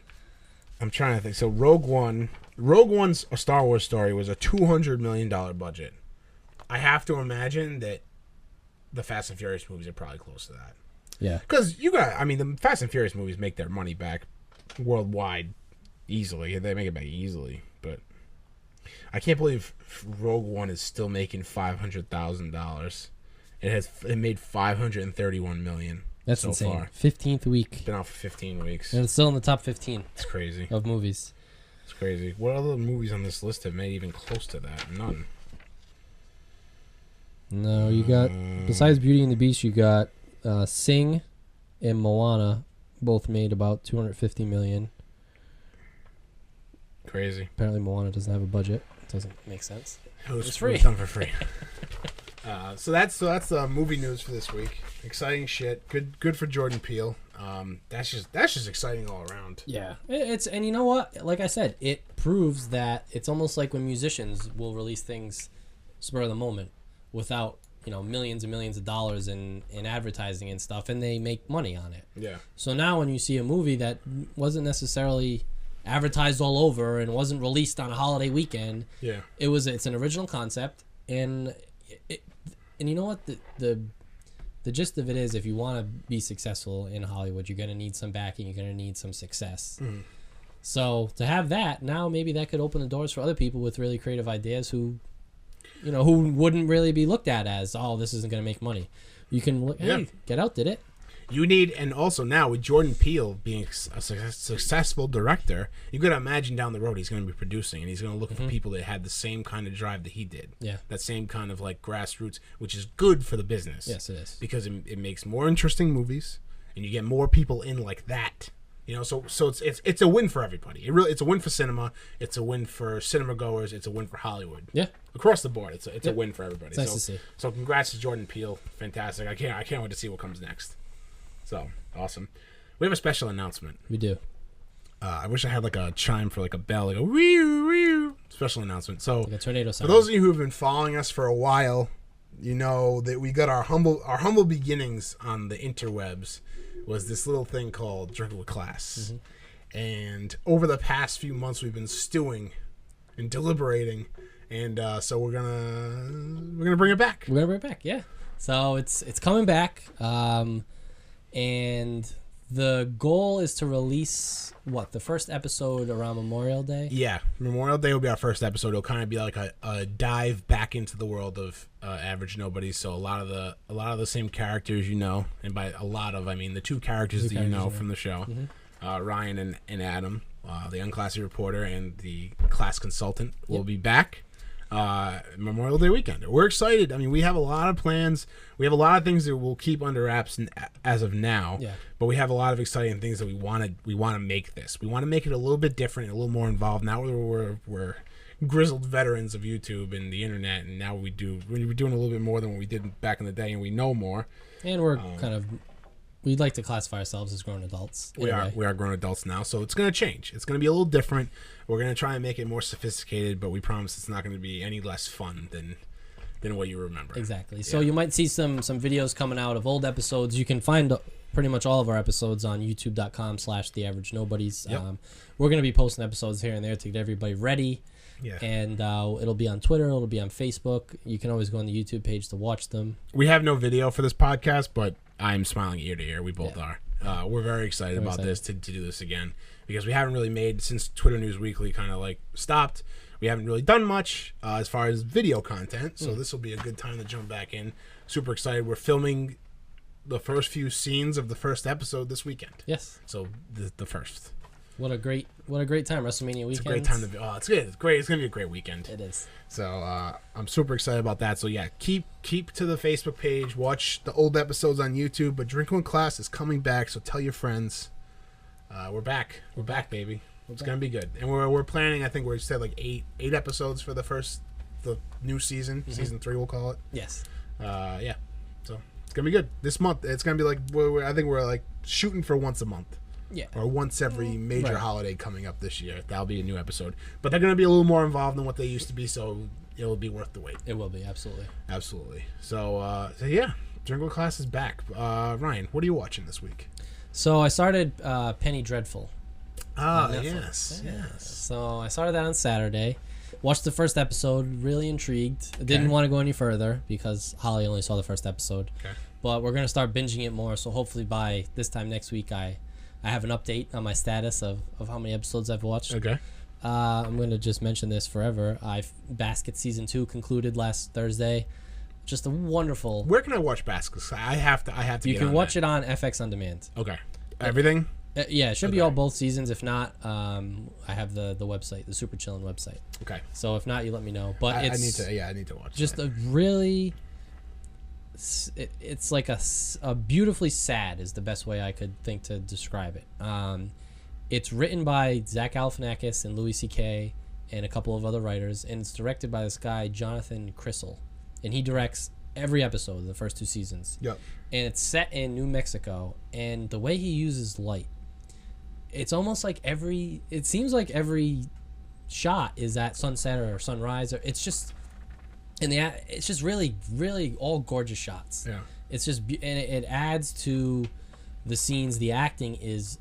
I'm trying to think. So Rogue One's A Star Wars Story was a $200 million budget. I have to imagine that the Fast and Furious movies are probably close to that. Yeah. Because the Fast and Furious movies make their money back worldwide easily. They make it back easily. But I can't believe Rogue One is still making $500,000. It made $531 million. That's so insane. Far. 15th week. It's been out for 15 weeks. And it's still in the top 15. It's crazy. Of movies. It's crazy. What other movies on this list have made even close to that? None. No, you got, besides Beauty and the Beast, you got Sing and Moana, both made about $250 million. Crazy. Apparently Moana doesn't have a budget. It doesn't make sense. It's free. It was done for free. So that's the movie news for this week. Exciting shit. Good for Jordan Peele. That's just exciting all around. Yeah, and you know what? Like I said, it proves that it's almost like when musicians will release things spur of the moment without millions and millions of dollars in advertising and stuff, and they make money on it. Yeah. So now when you see a movie that wasn't necessarily advertised all over and wasn't released on a holiday weekend, Yeah. it's an original concept, and you know what, the gist of it is, if you want to be successful in Hollywood, you're going to need some backing, you're going to need some success. Mm. So to have that now, maybe that could open the doors for other people with really creative ideas who wouldn't really be looked at as, oh, this isn't going to make money. You can look, hey, Get Out did it. You need, and also now with Jordan Peele being a successful director, you got to imagine down the road he's going to be producing, and he's going to look for people that had the same kind of drive that he did. Yeah. That same kind of like grassroots, which is good for the business. Yes, it is. Because it makes more interesting movies, and you get more people in like that. So it's a win for everybody. It's a win for cinema. It's a win for cinema goers. It's a win for Hollywood. Yeah. Across the board, it's a win for everybody. It's nice to see. So congrats to Jordan Peele. Fantastic. I can't wait to see what comes next. So awesome. We have a special announcement. We do. I wish I had like a chime for like a bell, like a wee special announcement. So Like a tornado for sound. those of you who have been following us for a while, you know that we got our humble beginnings on the interwebs was this little thing called Drink with Class. Mm-hmm. And over the past few months we've been stewing and deliberating, and so we're gonna bring it back. We're gonna bring it back, yeah. So it's coming back, and the goal is to release the first episode around Memorial Day. Yeah, Memorial Day will be our first episode. It'll kind of be like a dive back into the world of Average Nobodies. So a lot of the same characters, and by a lot of I mean the two characters that you know from the show, Ryan and Adam, the unclassy reporter and the class consultant, will be back. Memorial Day weekend. We're excited. I mean, we have a lot of plans. We have a lot of things that we'll keep under wraps as of now. Yeah. But we have a lot of exciting things that we want to make this. We want to make it a little bit different, a little more involved. Now we're grizzled veterans of YouTube and the internet, and now we're doing a little bit more than what we did back in the day, and we know more. And we're we'd like to classify ourselves as grown adults. We are grown adults now, so it's going to change. It's going to be a little different. We're going to try and make it more sophisticated, but we promise it's not going to be any less fun than what you remember. Exactly. So you might see some videos coming out of old episodes. You can find pretty much all of our episodes on youtube.com/theaveragenobodies. Yep. We're going to be posting episodes here and there to get everybody ready. Yeah. And it'll be on Twitter. It'll be on Facebook. You can always go on the YouTube page to watch them. We have no video for this podcast, but I'm smiling ear to ear. We both are. We're very excited about this to do this again, because we haven't really made, since Twitter News Weekly kind of like stopped, we haven't really done much as far as video content. So this will be a good time to jump back in. Super excited. We're filming the first few scenes of the first episode this weekend. Yes. So the first. What a great time, WrestleMania weekend. It's a great time to be. Oh, it's good. It's great. It's gonna be a great weekend. It is. So I'm super excited about that. So yeah, keep to the Facebook page. Watch the old episodes on YouTube. But Drinking with Class is coming back. So tell your friends. We're back. We're back, baby. It's gonna be good. And we're planning. I think we said like eight episodes for the new season. Mm-hmm. Season 3, we'll call it. Yes. Yeah. So it's gonna be good this month. It's gonna be like I think we're like shooting for once a month. Yeah. Or once every major holiday coming up this year. That'll be a new episode. But they're going to be a little more involved than what they used to be, so it'll be worth the wait. It will be, absolutely. Absolutely. So yeah, Drink with Class is back. Ryan, what are you watching this week? So I started Penny Dreadful. Yes. So I started that on Saturday. Watched the first episode, really intrigued. Didn't want to go any further because Holly only saw the first episode. Okay. But we're going to start binging it more, so hopefully by this time next week I have an update on my status of how many episodes I've watched. Okay. I'm going to just mention this forever. Basket Season 2 concluded last Thursday. Just a wonderful... Where can I watch Basket? I have to You can watch it on FX On Demand. Okay. Everything? Yeah, it should be all both seasons. If not, I have the website, the Super Chillin' website. Okay. So if not, you let me know. But I need to watch just that. a really... It's like a beautifully sad is the best way I could think to describe it. It's written by Zach Galifianakis and Louis C.K. and a couple of other writers, and it's directed by this guy Jonathan Crystal, and he directs every episode of the first 2 seasons. Yep. And it's set in New Mexico, and the way he uses light, it's almost like it seems like every shot is at sunset or sunrise, or it's And it's just really, really all gorgeous shots. Yeah. It's just, and it adds to the scenes. The acting is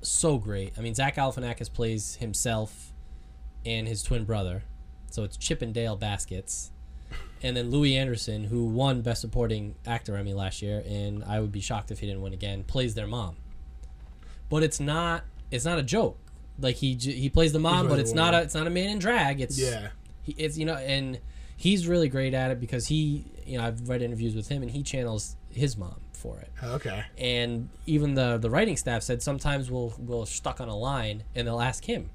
so great. I mean, Zach Galifianakis plays himself and his twin brother. So it's Chip and Dale Baskets. And then Louis Anderson, who won Best Supporting Actor Emmy last year, and I would be shocked if he didn't win again, plays their mom. But it's not a joke. Like he plays the mom, but it's not a man in drag. It's and he's really great at it because I've read interviews with him and he channels his mom for it. Okay. And even the writing staff said sometimes we'll stuck on a line and they'll ask him.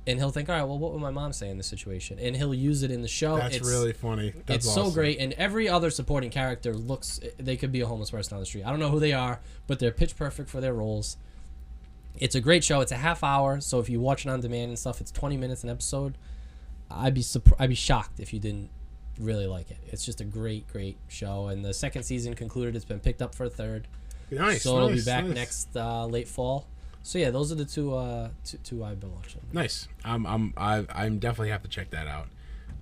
And he'll think, all right, well, what would my mom say in this situation? And he'll use it in the show. That's really funny. That's awesome. So great. And every other supporting character they could be a homeless person on the street. I don't know who they are, but they're pitch perfect for their roles. It's a great show. It's a half hour, so if you watch it on demand and stuff, it's 20 minutes an episode. I'd be shocked if you didn't really like it. It's just a great, great show. And the second season concluded. It's been picked up for a third. Nice. So it'll be back next late fall. So yeah, those are the two I've been watching. Nice. I'm definitely have to check that out.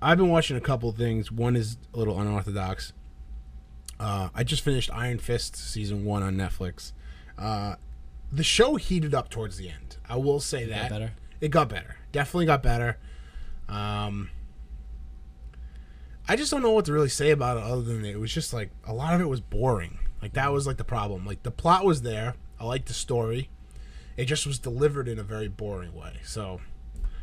I've been watching a couple things. One is a little unorthodox. I just finished Iron Fist season 1 on Netflix. The show heated up towards the end. I will say that. Got better? It got better. Definitely got better. I just don't know what to really say about it other than it was just like a lot of it was boring. Like that was like the problem. Like the plot was there. I liked the story. It just was delivered in a very boring way. So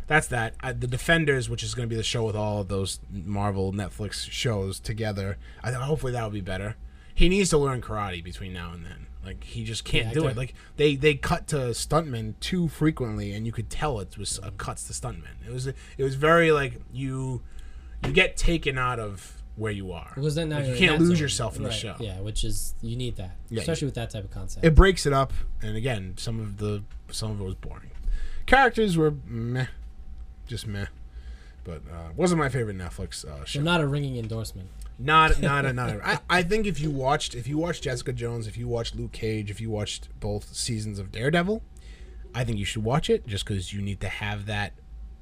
that's that. The Defenders, which is going to be the show with all of those Marvel Netflix shows together, hopefully that'll be better. He needs to learn karate between now and then. Like he just can't do it. Like they cut to stuntmen too frequently, and you could tell it was cuts to stuntmen. It was very like you get taken out of where you are. Because then now you can't lose yourself in the show. Yeah, which is you need that, especially with that type of concept. It breaks it up, and again, some of it was boring. Characters were meh, just meh, but wasn't my favorite Netflix show. So not a ringing endorsement. Not. I think if you watched Jessica Jones, if you watched Luke Cage, if you watched both seasons of Daredevil, I think you should watch it just because you need to have that.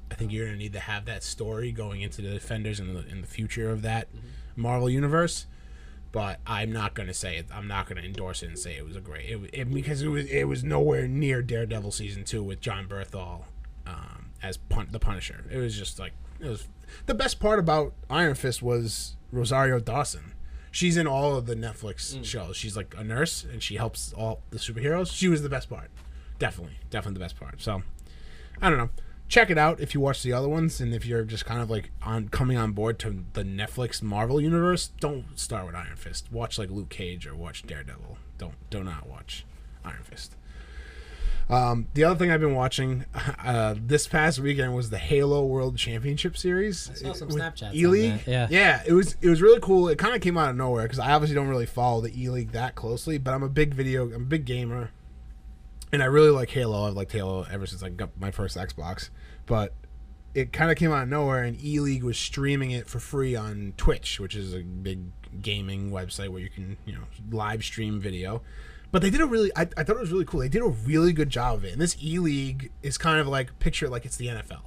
I think you're gonna need to have that story going into the Defenders and in the future of that Marvel universe. But I'm not gonna say it. I'm not gonna endorse it and say it was a great. Because it was nowhere near Daredevil season 2 with John Bernthal as the Punisher. It was just like it was. The best part about Iron Fist was Rosario Dawson. She's in all of the Netflix shows. She's like a nurse and she helps all the superheroes. She was the best part. Definitely the best part. So I don't know. Check it out if you watch the other ones, and if you're just kind of like coming on board to the Netflix Marvel universe, don't start with Iron Fist. Watch like Luke Cage or watch Daredevil. Do not watch Iron Fist. The other thing I've been watching this past weekend was the Halo World Championship Series. I saw some Snapchats. E-League. Yeah, it was really cool. It kind of came out of nowhere because I obviously don't really follow the E-League that closely, but I'm a big gamer. And I really like Halo. I've liked Halo ever since I got my first Xbox. But it kind of came out of nowhere, and E-League was streaming it for free on Twitch, which is a big gaming website where you can, live stream video. But they did I thought it was really cool. They did a really good job of it. And this E-League is kind of like, picture it like it's the NFL,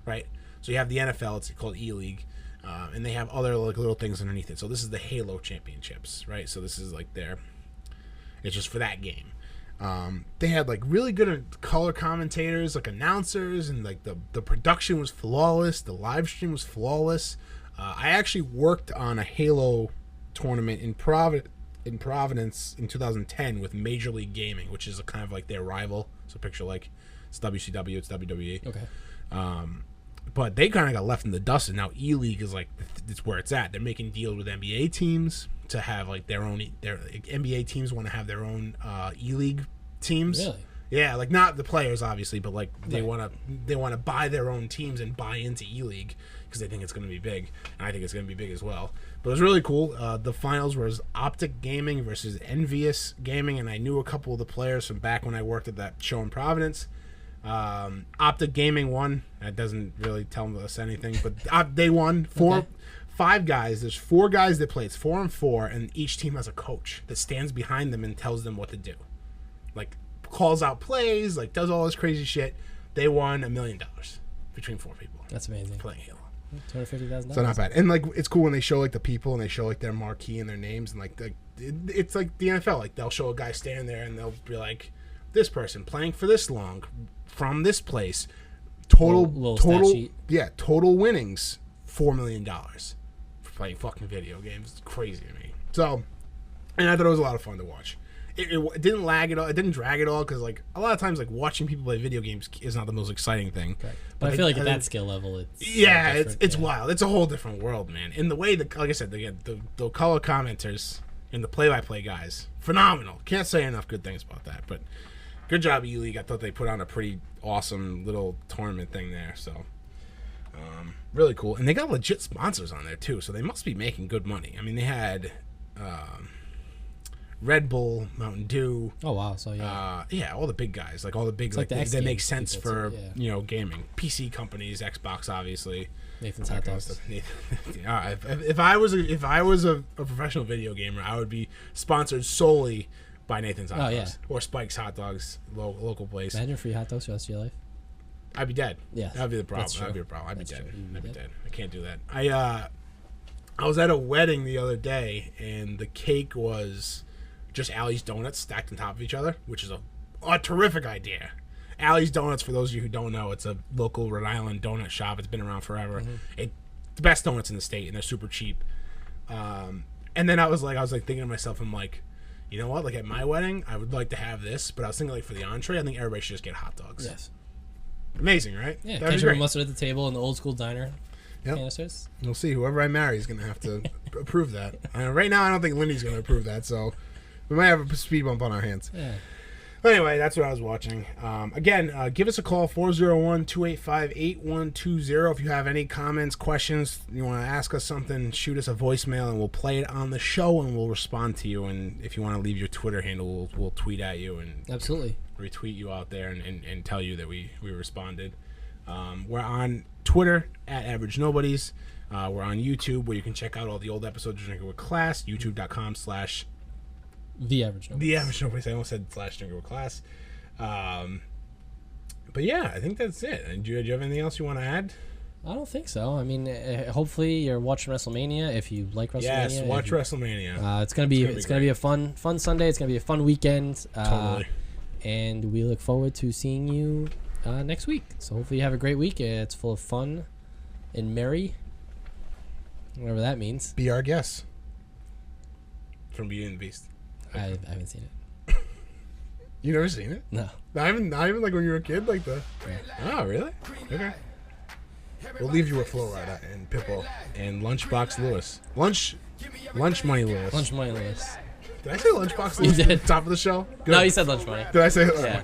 right? So you have the NFL, it's called E-League, and they have other like little things underneath it. So this is the Halo Championships, right? So this is like it's just for that game. They had like really good color commentators, like announcers, and like the production was flawless. The live stream was flawless. I actually worked on a Halo tournament in Providence in 2010 with Major League Gaming, which is a kind of like their rival. So picture like it's WCW, it's WWE. Okay. But they kind of got left in the dust, and now E-League is like it's where it's at. They're making deals with NBA teams to have like their NBA teams want to have their own E-League teams. Really? Yeah, like not the players obviously, but like they want to buy their own teams and buy into E-League because they think it's going to be big, and I think it's going to be big as well. But it was really cool. The finals was Optic Gaming versus Envious Gaming, and I knew a couple of the players from back when I worked at that show in Providence. Optic Gaming won. That doesn't really tell us anything, but they won. 5 guys. There's 4 guys that play. It's 4-on-4, and each team has a coach that stands behind them and tells them what to do. Like calls out plays, like does all this crazy shit. They won $1 million between 4 people. That's amazing. Playing Halo. $250,000. So not bad. And like it's cool when they show like the people and they show like their marquee and their names and like it's like the NFL. Like they'll show a guy standing there and they'll be like, this person playing for this long from this place, total winnings $4 million for playing fucking video games. It's crazy to me. So, and I thought it was a lot of fun to watch. It didn't lag at all. It didn't drag at all because like a lot of times like watching people play video games is not the most exciting thing. Right. But I feel like at that skill level, it's it's wild. It's a whole different world, man. And the way like I said, the color commenters and the play-by-play guys, phenomenal. Can't say enough good things about that. But good job, E-League. I thought they put on a pretty awesome little tournament thing there. So really cool. And they got legit sponsors on there too. So they must be making good money. I mean, they had Red Bull, Mountain Dew. Oh wow! So all the big guys, like all the big, like that make sense for gaming. PC companies, Xbox, obviously. Nathan's Hot Dogs. If I was a professional video gamer, I would be sponsored solely by Nathan's Hot Dogs or Spike's Hot Dogs, local place. Imagine free hot dogs for the rest of your life. I'd be dead. Yeah, that'd be the problem. That'd be a problem. I'd be dead. I'd be dead. I can't do that. I was at a wedding the other day, and the cake was just Allie's Donuts stacked on top of each other, which is a terrific idea. Allie's Donuts, for those of you who don't know, it's a local Rhode Island donut shop. It's been around forever. Mm-hmm. The best donuts in the state, and they're super cheap. And then I was thinking to myself, I'm like, you know what? Like at my wedding, I would like to have this, but I was thinking like for the entree, I think everybody should just get hot dogs. Yes. Amazing, right? Yeah, ketchup and mustard at the table in the old school diner. Yep. Canisters. We'll see. Whoever I marry is going to have to approve that. Right now, I don't think Lindy's going to approve that, so we might have a speed bump on our hands. Yeah. But anyway, that's what I was watching. Again, give us a call, 401-285-8120. If you have any comments, questions, you want to ask us something, shoot us a voicemail, and we'll play it on the show, and we'll respond to you. And if you want to leave your Twitter handle, we'll tweet at you and absolutely retweet you out there and tell you that we responded. We're on Twitter at Average Nobodies. We're on YouTube, where you can check out all the old episodes of Drinking with Class, youtube.com/ The Average Nobodies. The Average Nobodies. I almost said /Drinking with Class. But yeah, I think that's it. Do you have anything else you want to add? I don't think so. I mean, hopefully you're watching WrestleMania. If you like WrestleMania, yes, watch WrestleMania. It's gonna be a fun Sunday. It's gonna be a fun weekend. Totally. And we look forward to seeing you next week. So hopefully you have a great week. It's full of fun and merry, whatever that means. Be our guest from Beauty and the Beast. I haven't seen it. You never seen it? No. Not even like when you were a kid, like the. Yeah. Oh, really? Okay. We'll leave you with Flo Rida and Pitbull and Lunchbox Lewis. Lunch Money Lewis. Lunch Money Lewis. Did I say Lunchbox Lewis? You did. At the top of the show? Good. No, you said Lunch Money. Did I say? Yeah.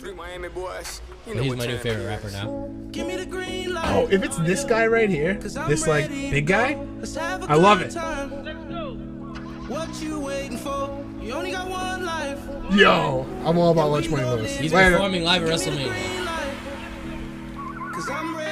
He's my new favorite rapper now. Give me the green light. Oh, if it's this guy right here, this like big guy, I love it. What you waiting for? You only got one life. Yo, I'm all about Lunch Money Lewis. He's performing live at WrestleMania. Cause I'm ready.